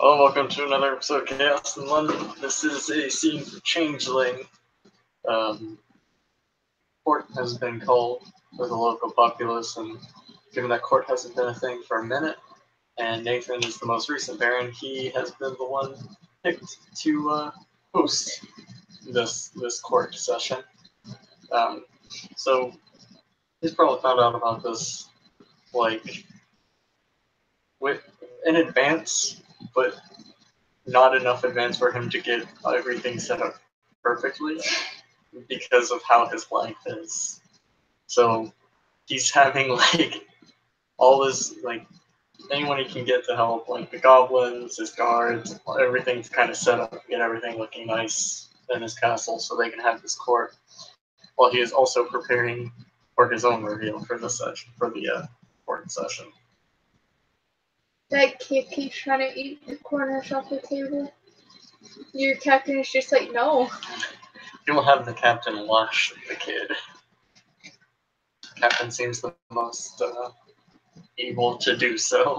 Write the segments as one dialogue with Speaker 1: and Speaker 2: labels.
Speaker 1: Hello, welcome to another episode of Chaos in London. This is a scene for Changeling. Court has been called for the local populace, and given that court hasn't been a thing for a minute, and Nathan is the most recent Baron, he has been the one picked to host this court session. So he's probably found out about this in advance, but not enough advance for him to get everything set up perfectly because of how his life is. So he's having all this anyone he can get to help, like the goblins, his guards, everything's kind of set up, get everything looking nice in his castle so they can have this court, while he is also preparing for his own reveal for the court session.
Speaker 2: That kid keeps trying to eat the corners off the table. Your captain is just like, no.
Speaker 1: You will have the captain lash the kid. The captain seems the most able to do so.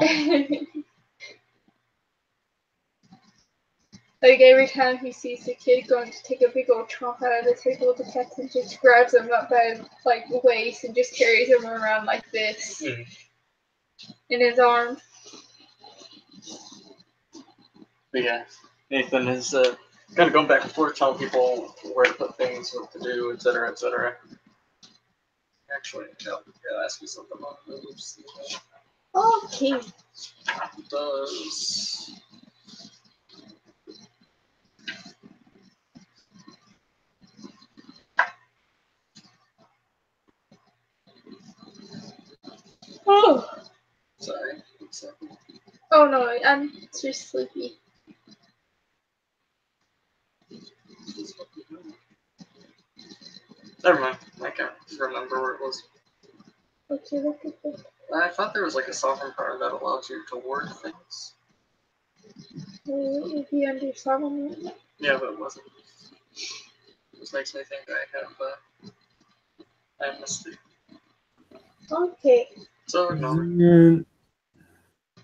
Speaker 2: Like every time he sees the kid going to take a big old chomp out of the table, the captain just grabs him up by the waist and just carries him around like this in his arms.
Speaker 1: But yeah, Nathan is kind of going back and forth, telling people where to put things, what to do, etc., etc. Actually, I'll ask you something about those.
Speaker 2: Okay.
Speaker 1: Does
Speaker 2: Oh.
Speaker 1: Sorry. 1 second.
Speaker 2: Oh no, I'm just sleepy.
Speaker 1: Never mind. I can't remember where it was.
Speaker 2: Okay, look at this.
Speaker 1: I thought there was a sovereign power that allows you to ward things.
Speaker 2: If you undo sovereign.
Speaker 1: Yeah, but it wasn't. This makes me think I missed it.
Speaker 2: Okay.
Speaker 1: So ignore.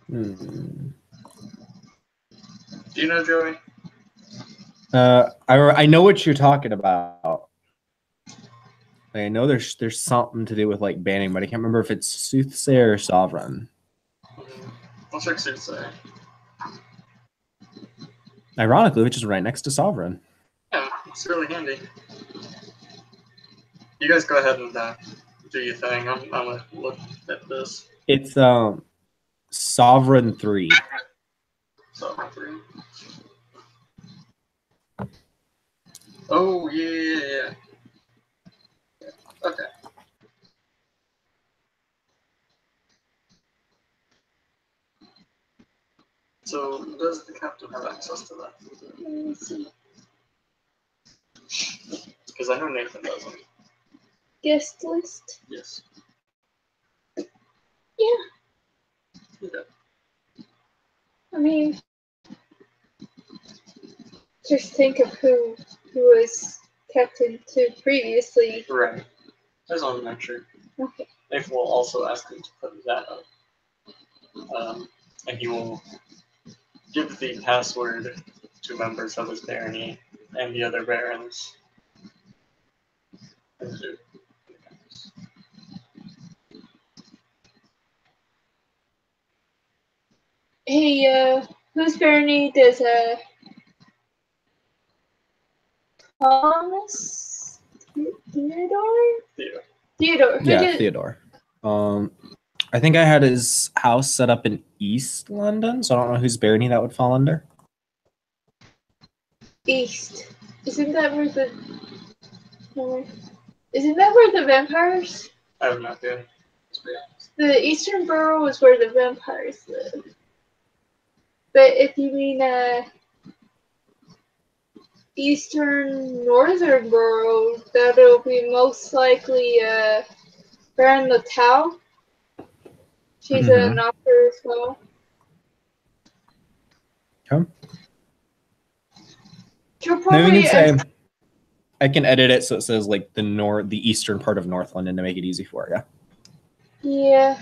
Speaker 1: Do you know, Joey?
Speaker 3: I know what you're talking about. I know there's something to do with banning, but I can't remember if it's Soothsayer or Sovereign.
Speaker 1: I'll check Soothsayer.
Speaker 3: Ironically, which is right next to Sovereign.
Speaker 1: Yeah, it's really handy. You guys go ahead and do your thing. I'm gonna look at this.
Speaker 3: It's Sovereign 3.
Speaker 1: Sovereign 3. Oh yeah. Okay. So does the captain have access to that?
Speaker 2: Let me see.
Speaker 1: Because I know Nathan doesn't.
Speaker 2: Guest list?
Speaker 1: Yes.
Speaker 2: Yeah.
Speaker 1: Yeah.
Speaker 2: I mean, just think of who was captain to previously.
Speaker 1: Right. I just want to make sure.
Speaker 2: Okay.
Speaker 1: Nathan will also ask him to put that up. And he will give the password to members of his barony and the other barons.
Speaker 2: Hey, whose barony does Thomas Theodore? Theodore.
Speaker 3: Yeah, Theodore. I think I had his house set up in East London, so I don't know whose barony that would fall under.
Speaker 2: East. Isn't that where the vampires?
Speaker 1: I have no idea.
Speaker 2: The Eastern Borough is where the vampires live. But if you mean Eastern Northern Borough, that'll be most likely Baron Latau. She's an author as well.
Speaker 3: Okay.
Speaker 2: She'll probably
Speaker 3: I can edit it so it says the eastern part of North London to make it easy for you.
Speaker 2: Yeah.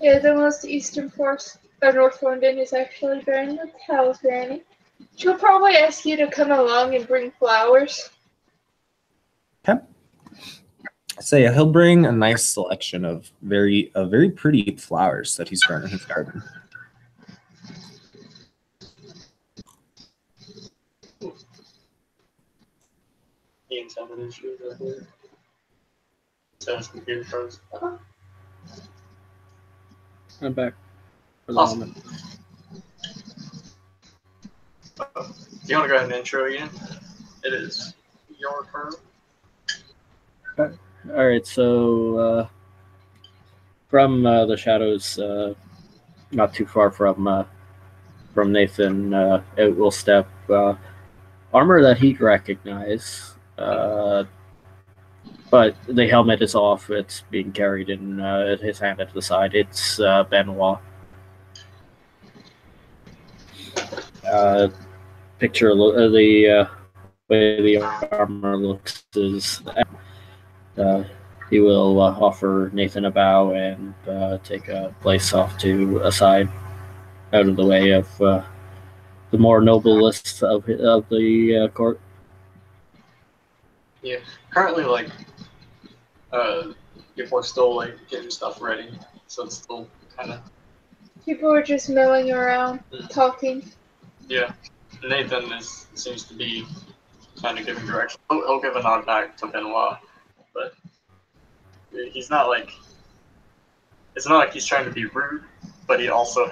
Speaker 2: Yeah, the most eastern forest of North London is actually Granny House Granny. She'll probably ask you to come along and bring flowers.
Speaker 3: Okay. So yeah, he'll bring a nice selection of very pretty flowers that he's grown in his garden.
Speaker 1: Ian's having issues right here. So his computer froze.
Speaker 4: I'm back for the
Speaker 1: Awesome.
Speaker 4: moment.
Speaker 1: Do you want to go ahead and intro Ian? It is your turn.
Speaker 4: All right, so from the shadows, not too far from Nathan, it will step armor that he'd recognize, but the helmet is off. It's being carried in his hand at the side. It's Benoit. Picture the way the armor looks is he will offer Nathan a bow and take a place off to a side, out of the way of the more noblest of the court.
Speaker 1: Yeah. Currently, like, people are still like getting stuff ready, so it's still kind of.
Speaker 2: People are just milling around, talking.
Speaker 1: Yeah. Nathan seems to be kind of giving direction. He'll give a nod back to Benoit, but he's not like. It's not like he's trying to be rude, but he also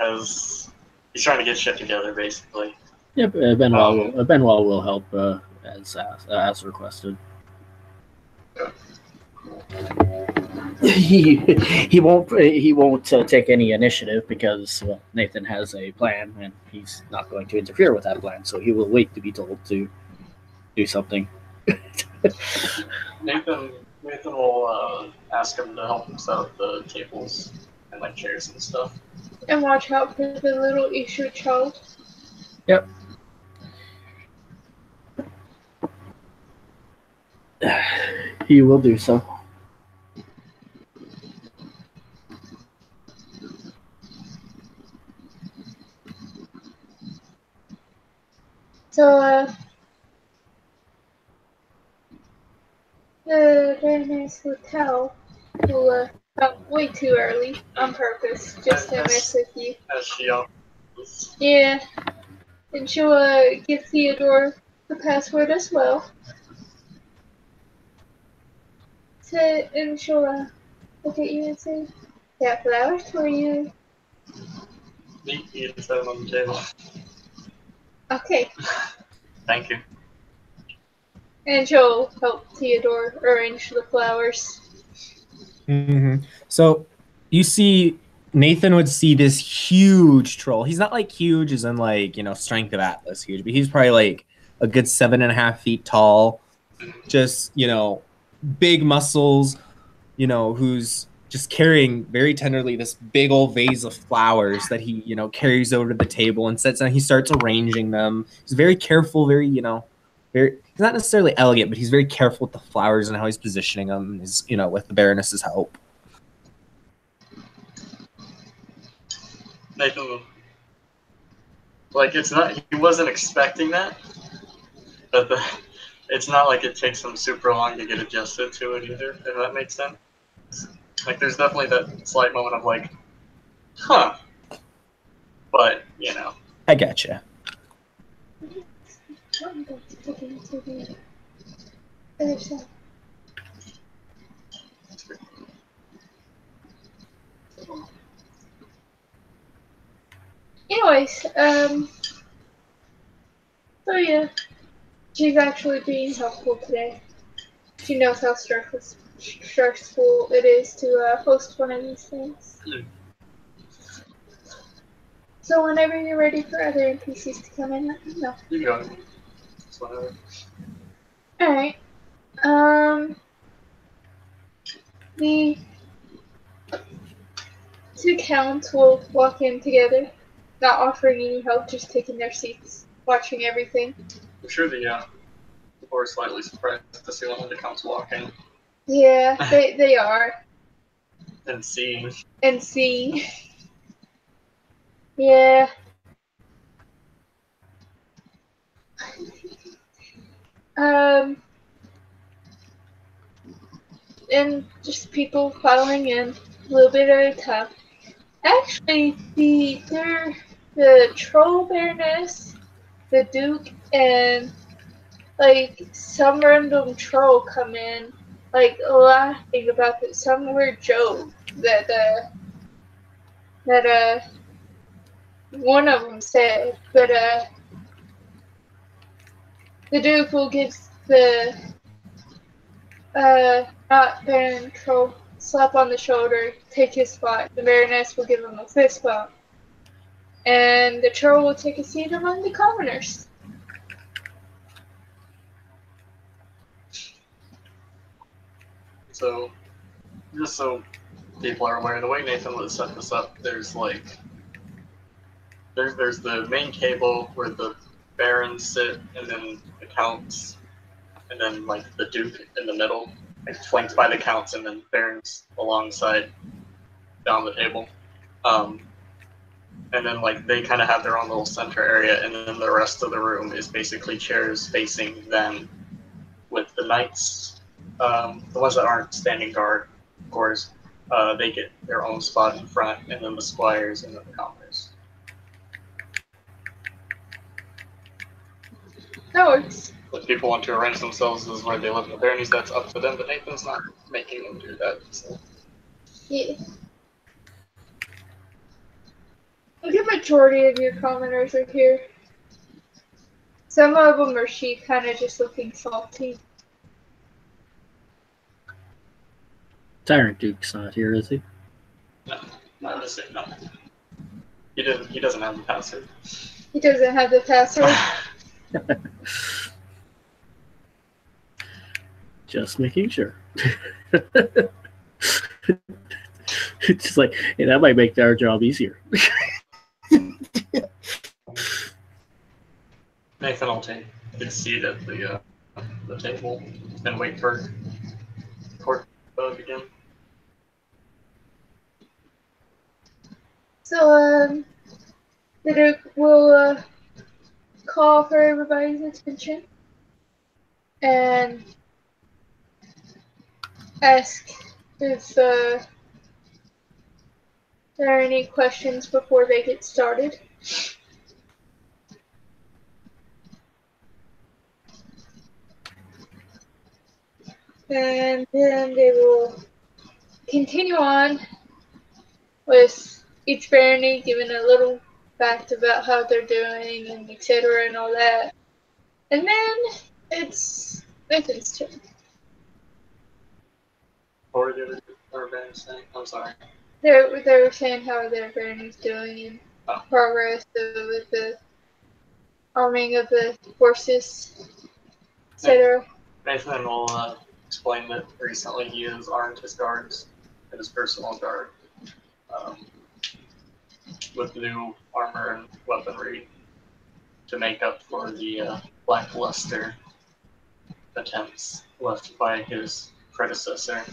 Speaker 1: he's trying to get shit together, basically.
Speaker 4: Yep, Benoit will help as requested. He won't take any initiative because Nathan has a plan and he's not going to interfere with that plan. So he will wait to be told to do something.
Speaker 1: Nathan will ask him to help him set up the tables and like chairs and stuff.
Speaker 2: And watch out for the little issue child.
Speaker 4: Yep. He will do so.
Speaker 2: So, the very nice hotel will come way too early on purpose, just to mess with you.
Speaker 1: As she always.
Speaker 2: Yeah, and she'll give Theodore the password as well. So, and she'll look at you and say, "Got flowers for you."
Speaker 1: He just set them on the table.
Speaker 2: Okay.
Speaker 1: Thank you.
Speaker 2: And she'll help Theodore arrange the flowers.
Speaker 3: Mm-hmm. So you see, Nathan would see this huge troll. He's not like huge as in like, strength of Atlas huge, but he's probably like a good 7.5 feet tall. Just, big muscles, who's just carrying very tenderly this big old vase of flowers that he, carries over to the table and sets down. He starts arranging them. He's very careful, very, he's not necessarily elegant, but he's very careful with the flowers and how he's positioning them, is, with the Baroness's help.
Speaker 1: Nathan, like, he wasn't expecting that, but it's not like it takes him super long to get adjusted to it either, if that makes sense. Like, there's definitely that slight moment of like, huh, but,
Speaker 3: I gotcha.
Speaker 2: I'm going to take it to the other side. Anyways, so yeah, she's actually being helpful today. She knows how stressful it is to host one of these things. So whenever you're ready for other NPCs to come in, let me know.
Speaker 1: You go. It's whatever.
Speaker 2: Alright. The two counts will walk in together, not offering any help, just taking their seats, watching everything.
Speaker 1: I'm sure the people are slightly surprised to see one of the counts walk in.
Speaker 2: Yeah, they are.
Speaker 1: And seeing.
Speaker 2: And seeing. Yeah. And just people filing in a little bit at a time. Actually, the troll baroness, the duke, and like some random troll come in, like laughing about some weird joke that one of them said, but the duke will give the not baron troll slap on the shoulder, take his spot. The baroness will give him a fist bump, and the troll will take a seat among the commoners.
Speaker 1: So, just so people are aware, the way Nathan would set this up, there's like there's the main table where the barons sit, and then the counts, and then like the duke in the middle, like flanked by the counts, and then barons alongside down the table. And then like they kind of have their own little center area, and then the rest of the room is basically chairs facing them, with the knights, the ones that aren't standing guard, of course, they get their own spot in front, and then the squires and then the commoners.
Speaker 2: That works.
Speaker 1: If people want to arrange themselves as where they live in the baronies, that's up to them, but Nathan's not making them do that. So.
Speaker 2: Yeah. A good majority of your commoners are here. Some of them are sheep, kind of just looking salty.
Speaker 4: Tyrant Duke's not here, is he?
Speaker 1: No, not this it, no. He doesn't have the password.
Speaker 2: He doesn't have the password.
Speaker 4: Just making sure. It's just like, hey, that might make our job easier.
Speaker 1: Nathan will take his seat at the table and wait for court to begin.
Speaker 2: So, the Duke will call for everybody's attention and ask if there are any questions before they get started. And then they will continue on with each barony giving a little fact about how they're doing and etc. and all that. And then it's Nathan's turn.
Speaker 1: What were the other barons saying? I'm sorry.
Speaker 2: They were saying how their barony's doing and progress with the arming of the forces, etc.
Speaker 1: Nathan will explain that recently he has armed his guards and his personal guard with new armor and weaponry to make up for the lackluster attempts left by his predecessor.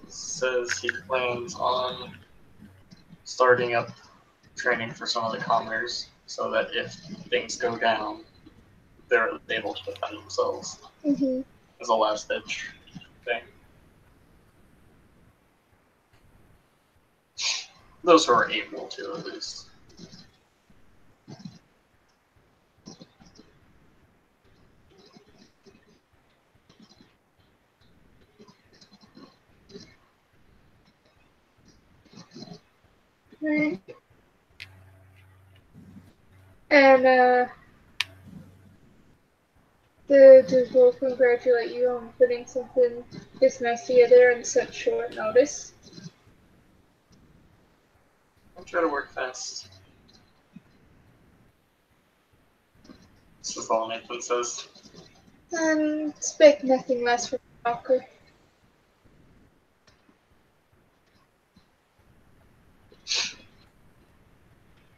Speaker 1: Says he plans on starting up training for some of the commoners so that if things go down, they're able to defend themselves as a last ditch thing. Those who are able to, at least.
Speaker 2: Right. And the Duke will congratulate you on putting something this nice together in such short notice.
Speaker 1: I'll try to work fast. This is all Nathan says.
Speaker 2: And expect nothing less from Walker.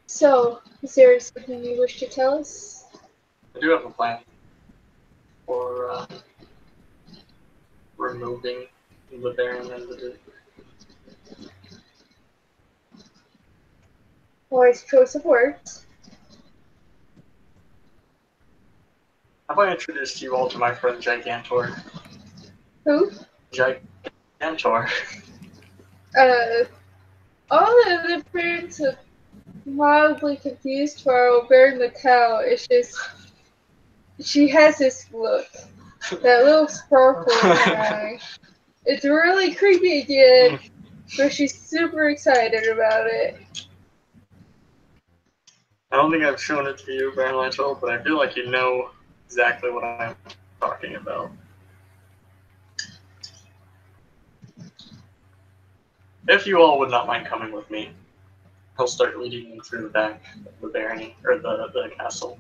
Speaker 2: So, is there something you wish to tell us?
Speaker 1: I do have a plan. for removing the Baron and the Duke.
Speaker 2: Wise choice of words.
Speaker 1: Have I introduced you all to my friend Gigantor?
Speaker 2: Who?
Speaker 1: Gigantor.
Speaker 2: All the other parents are mildly confused for Baron Mattel. It's just she has this look, that little sparkle in her eye. It's really creepy again, but she's super excited about it.
Speaker 1: I don't think I've shown it to you, Baron Lanchel, but I feel like you know exactly what I'm talking about. If you all would not mind coming with me, I'll start leading you through the back of the barony, or the castle.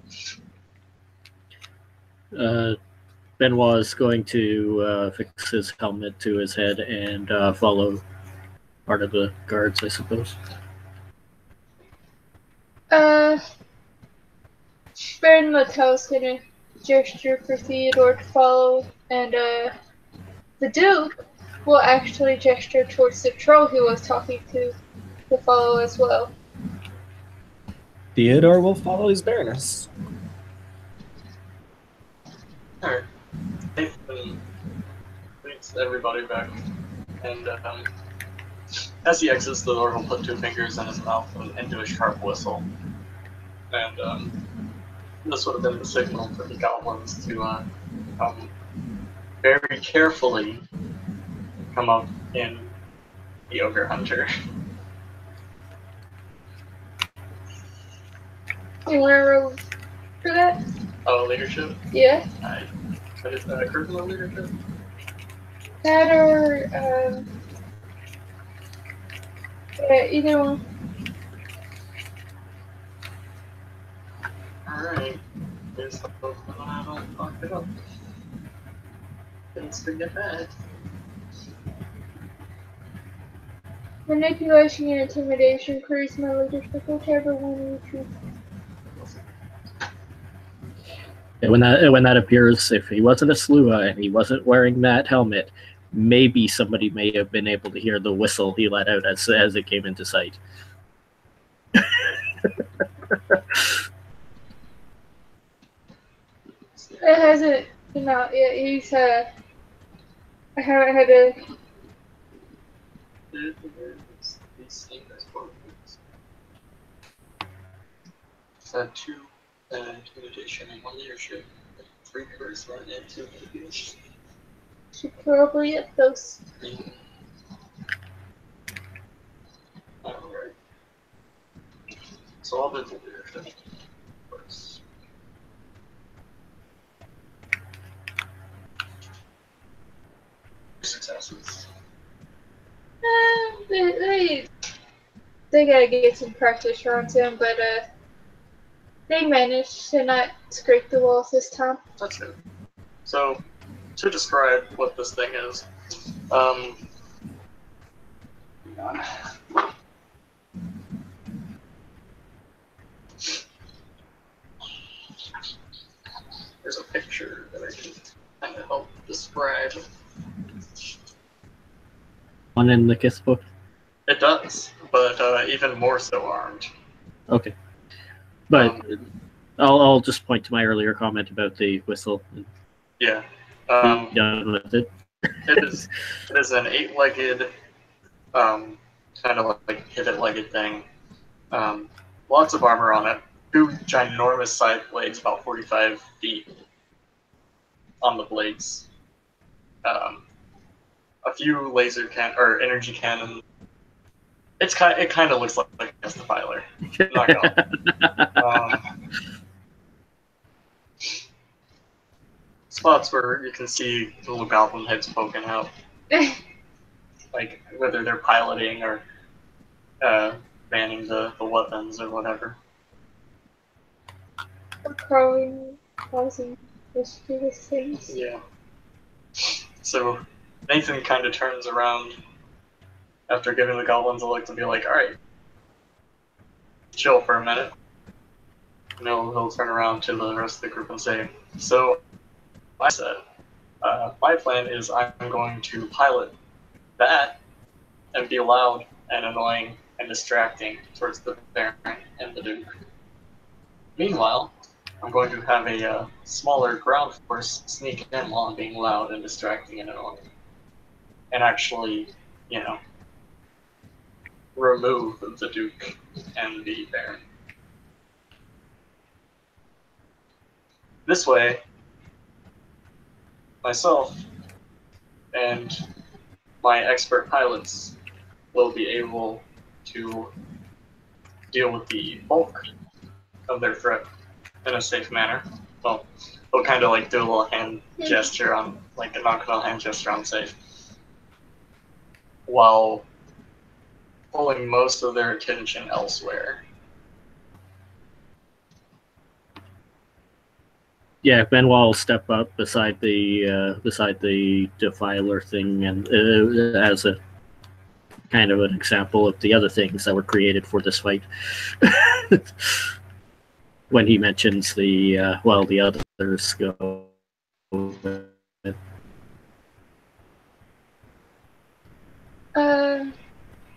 Speaker 4: Benoit is going to fix his helmet to his head and follow part of the guards, I suppose.
Speaker 2: Baron Mattel's gonna gesture for Theodore to follow, and the Duke will actually gesture towards the troll he was talking to follow as well.
Speaker 3: Theodore will follow his Baroness.
Speaker 1: Alright. Nathan leads everybody back, and as he exits the door, he'll put two fingers in his mouth and into a sharp whistle. And this would have been the signal for the goblins to very carefully come up in the Ogre Hunter.
Speaker 2: You want to roll for that?
Speaker 1: Oh, leadership?
Speaker 2: Yeah.
Speaker 1: What is that? Charisma leadership?
Speaker 2: That or, yeah, either one.
Speaker 1: Alright. Here's the book that I don't fuck it up. Things to get bad.
Speaker 2: Manipulation and intimidation, charisma, leadership, whichever one you choose.
Speaker 4: When that appears, if he wasn't a Slua and he wasn't wearing that helmet, maybe somebody may have been able to hear the whistle he let out as it came into sight.
Speaker 2: It hasn't come out yet. He's I haven't had a.
Speaker 1: Had 2 intimidation and 1 leadership, 3 charisma and 2 manipulation.
Speaker 2: Should probably get those.
Speaker 1: Alright. So I'll do the leadership first. Successes.
Speaker 2: They gotta get some practice runs in, but they managed to not scrape the walls this time.
Speaker 1: That's good. So, to describe what this thing is, there's a picture that I can kind of help describe.
Speaker 4: One in the kiss book?
Speaker 1: It does, but even more so armed.
Speaker 4: Okay. But I'll just point to my earlier comment about the whistle.
Speaker 1: Yeah.
Speaker 4: Done with it.
Speaker 1: It is an 8-legged, kind of like pivot-legged thing. Lots of armor on it. 2 ginormous side blades, about 45 feet on the blades. A few laser or energy cannon. It kind of looks like a Defiler. Not gonna. Spots where you can see little goblin heads poking out, like whether they're piloting or manning the weapons or whatever.
Speaker 2: Or causing mischievous things.
Speaker 1: Yeah. So Nathan kind of turns around after giving the goblins a look to be like, alright, chill for a minute. And he'll turn around to the rest of the group and say, so, I said, my plan is I'm going to pilot that and be loud and annoying and distracting towards the Baron and the Duke. Meanwhile, I'm going to have a smaller ground force sneak in while I'm being loud and distracting and annoying. And actually, remove the Duke and the Baron. This way, myself and my expert pilots will be able to deal with the bulk of their threat in a safe manner. Well, they'll kind of like do a little hand gesture on, like a knock-on hand gesture on safe, while pulling most of their attention elsewhere.
Speaker 4: Yeah, Benoit will step up beside the defiler thing, and as a kind of an example of the other things that were created for this fight. When he mentions the others go.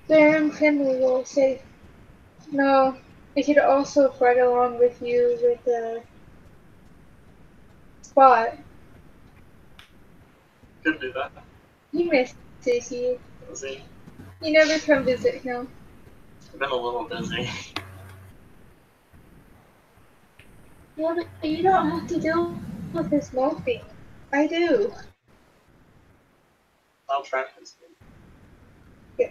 Speaker 2: Baron Finley will say, no, I could also fight along with you with the Spot.
Speaker 1: Could do that.
Speaker 2: He misses you.
Speaker 1: Does he?
Speaker 2: You never come visit him.
Speaker 1: I've been a little busy.
Speaker 2: Yeah, but you don't have to deal with his moping. I do.
Speaker 1: I'll try this.
Speaker 2: Yeah.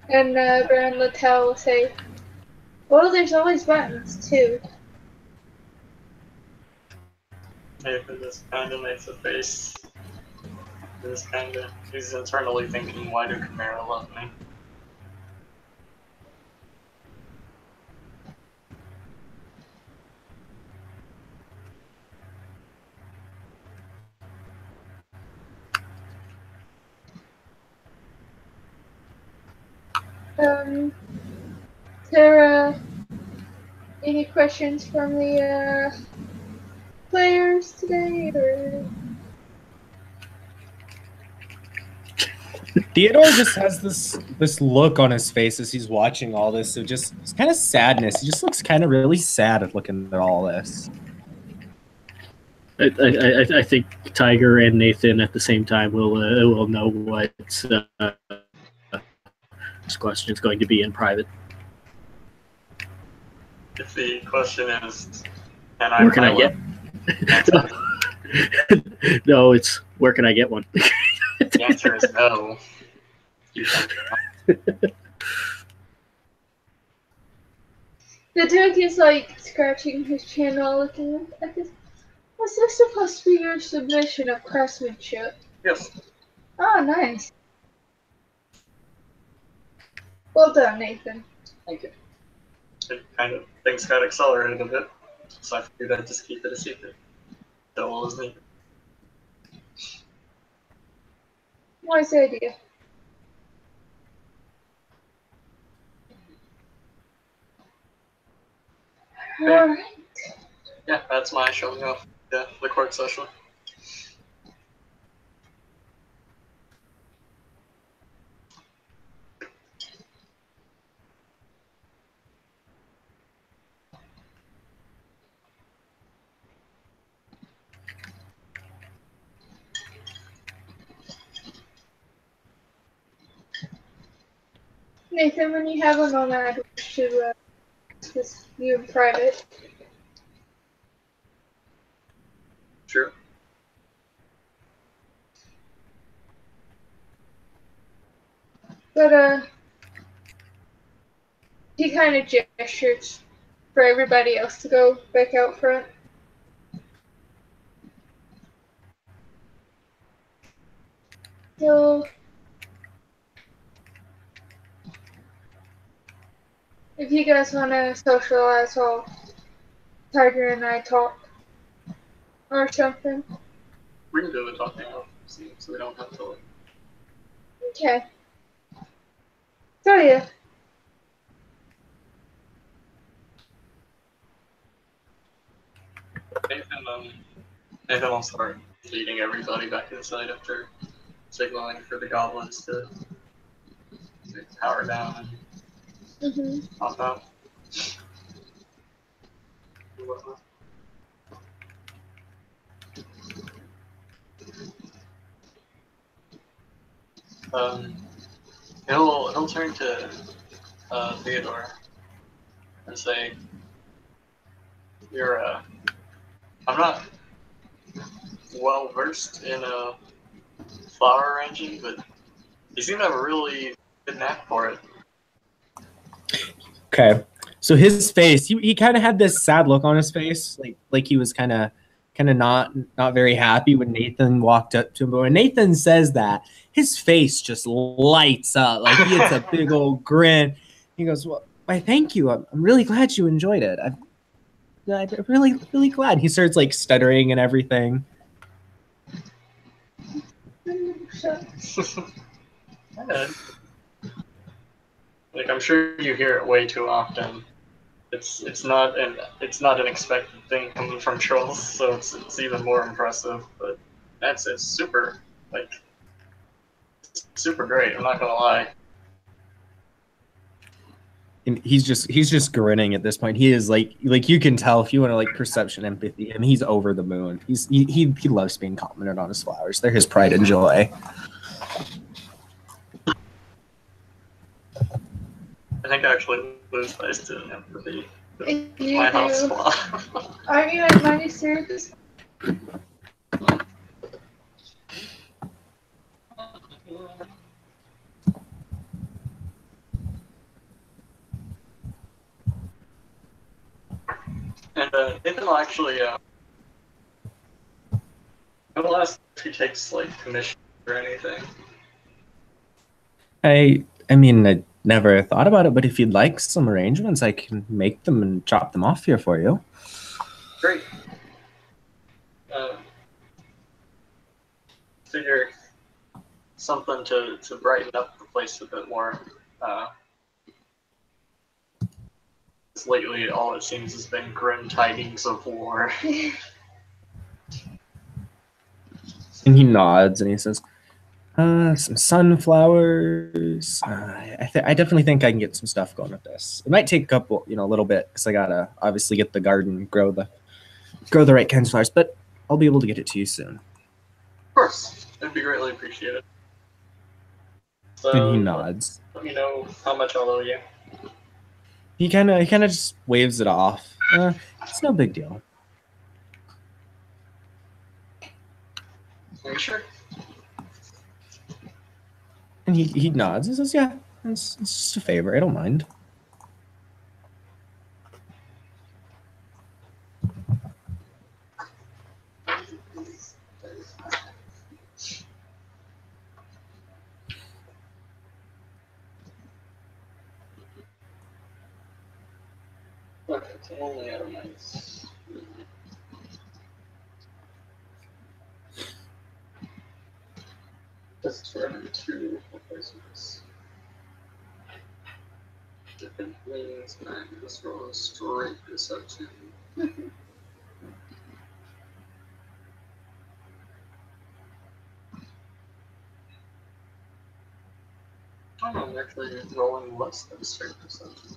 Speaker 2: And Baron Littell will say, well, there's always buttons, too.
Speaker 1: Nathan just kind of makes a face. He's internally thinking, why do Chimera love me?
Speaker 2: Sarah, any questions from the players today, or?
Speaker 3: Theodore just has this look on his face as he's watching all this. So it's kind of sadness. He just looks kind of really sad at looking at all this.
Speaker 4: I think Tiger and Nathan at the same time will know what this question is going to be in private.
Speaker 1: If the question is,
Speaker 4: where can I get? No, it's where can I get one?
Speaker 1: The answer is no.
Speaker 2: The Duke is like scratching his chin while looking at this. Was this supposed to be your submission of craftsmanship?
Speaker 1: Yes.
Speaker 2: Oh, nice. Well done, Nathan.
Speaker 1: Thank you. Things got accelerated a bit, so I figured I'd just keep it a secret. Double as needed.
Speaker 2: Wise idea. Alright.
Speaker 1: Yeah, that's my showing off the court session.
Speaker 2: Nathan, when you have a moment, I'd wish to discuss you in private.
Speaker 1: Sure.
Speaker 2: But, he kind of gestures for everybody else to go back out front. So, if you guys want to socialize while Tiger and I talk or something.
Speaker 1: We can do the talking off, so we don't have to like.
Speaker 2: Okay. So yeah.
Speaker 1: And then I'll start leading everybody back inside after signaling for the goblins to power down and hop out. He'll turn to Theodore and say, "You're I'm not well versed in flower arranging, but you seem to have a really good knack for it."
Speaker 3: Okay. So his face, he kind of had this sad look on his face, like he was kind of not very happy when Nathan walked up to him. But when Nathan says that, his face just lights up. Like he gets a big old grin. He goes, "Well, why, thank you. I'm really glad you enjoyed it. I'm really glad." He starts like stuttering and everything.
Speaker 1: Like, I'm sure you hear it way too often. It's not an expected thing coming from trolls, so it's even more impressive. But it's super, like, super great. I'm not gonna lie.
Speaker 3: And he's just grinning at this point. He is like you can tell if you want to like perception empathy, and he's over the moon. He loves being complimented on his flowers. They're his pride and joy.
Speaker 1: I think I actually lose dice to empathy.
Speaker 2: You
Speaker 1: My
Speaker 2: do.
Speaker 1: house flaw.
Speaker 2: Aren't you at minus 0?
Speaker 1: And Nathan will actually I will ask if he takes like commission or anything.
Speaker 3: I mean, I never thought about it, but if you'd like some arrangements, I can make them and chop them off here for you.
Speaker 1: Great. Figure something to brighten up the place a bit more. Lately, all it seems has been grim tidings of war.
Speaker 3: And he nods and he says, some sunflowers. I definitely think I can get some stuff going with this. It might take a couple, a little bit, because I gotta obviously get the garden, grow the right kinds of flowers, but I'll be able to get it to you soon."
Speaker 1: Of course, it'd be greatly appreciated. So,
Speaker 3: And he nods.
Speaker 1: Let me know how much I'll owe you.
Speaker 3: He kind of just waves it off. It's no big deal.
Speaker 1: Are you sure?
Speaker 3: And he nods. He says, "Yeah, it's just a favor. I don't mind."
Speaker 1: Okay, it's only out of minus. This is for every 2 replacements. Different means this roll is straight deception. I'm actually rolling less than straight deception.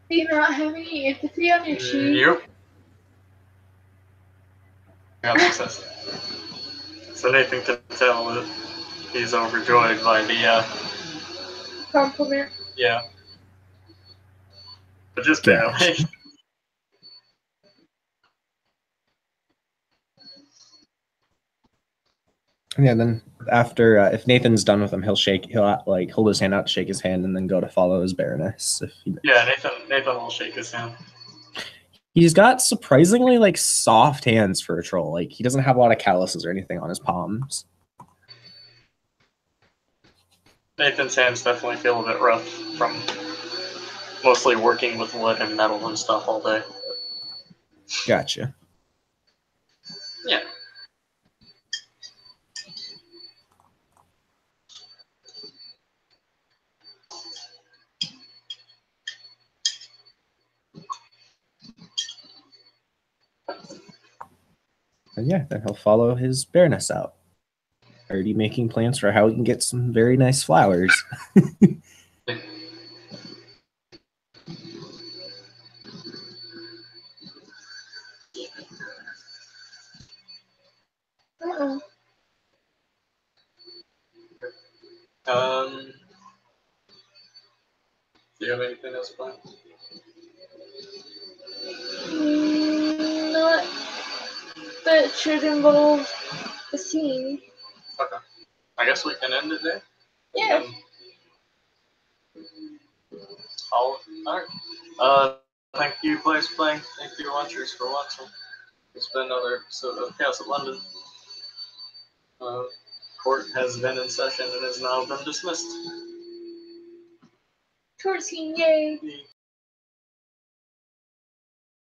Speaker 2: Do you not have any empathy on your sheet?
Speaker 1: Yep. I got success. So Nathan can tell that he's overjoyed by the
Speaker 2: Compliment.
Speaker 1: yeah. But just barely.
Speaker 3: Yeah, then after, if Nathan's done with him, he'll like hold his hand out to shake his hand and then go to follow his Baroness.
Speaker 1: Yeah, Nathan will shake his hand.
Speaker 3: He's got surprisingly like soft hands for a troll. Like he doesn't have a lot of calluses or anything on his palms.
Speaker 1: Nathan's hands definitely feel a bit rough from mostly working with wood and metal and stuff all day.
Speaker 3: Gotcha.
Speaker 1: Yeah.
Speaker 3: And yeah, then he'll follow his Baroness out. Already making plans for how he can get some very nice flowers.
Speaker 1: Do you have anything else planned?
Speaker 2: Not that should involve a scene.
Speaker 1: Okay. I guess we can end it there.
Speaker 2: Yeah.
Speaker 1: Alright. Thank you, players, for playing. Thank you, watchers, for watching. It's been another episode of Chaos of London. Court has been in session and has now been dismissed.
Speaker 2: Short scene, yay.